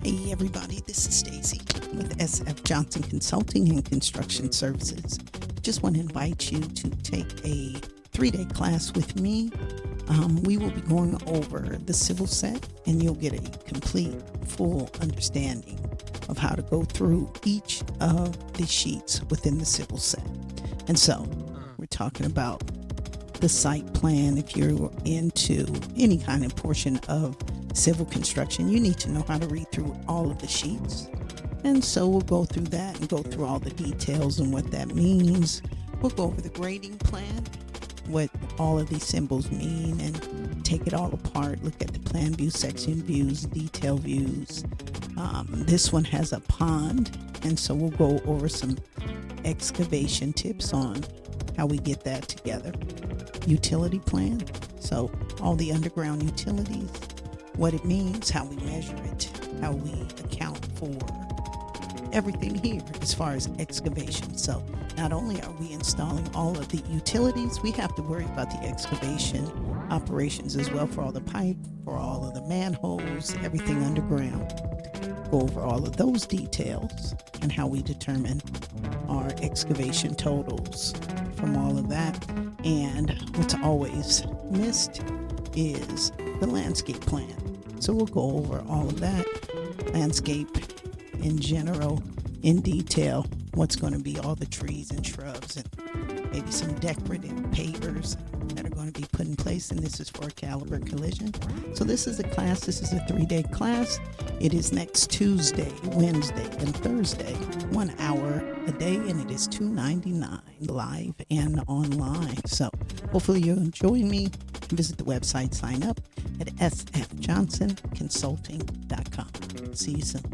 Hey everybody, this is Stacy with SF Johnson Consulting and Construction Services. Just want to invite you to take a 3-day class with me. We will be going over the civil set, and you'll get a complete, full understanding of how to go through each of the sheets within the civil set. And so we're talking about the site plan. If you're into any kind of portion of civil construction, you need to know how to read through all of the sheets. And so we'll go through that and go through all the details and what that means. We'll go over the grading plan, what all of these symbols mean, and take it all apart. Look at the plan view, section views, detail views. This one has a pond, and so we'll go over some excavation tips on how we get that together. Utility plan, so all the underground utilities, what it means, how we measure it, how we account for everything here as far as excavation. So not only are we installing all of the utilities, we have to worry about the excavation operations as well, for all the pipe, for all of the manholes, everything underground. Go over all of those details and how we determine our excavation totals from all of that. And what's always missed is the landscape plan. So we'll go over all of that, landscape in general, in detail, what's going to be all the trees and shrubs and maybe some decorative pavers that are going to be put in place. And this is for a caliber collision. So this is a class. This is a 3-day class. It is next Tuesday, Wednesday, and Thursday, 1 hour a day, and it is $2.99 live and online. So hopefully you'll enjoy me. Visit the website, sign up at sfjohnsonconsulting.com. See you soon.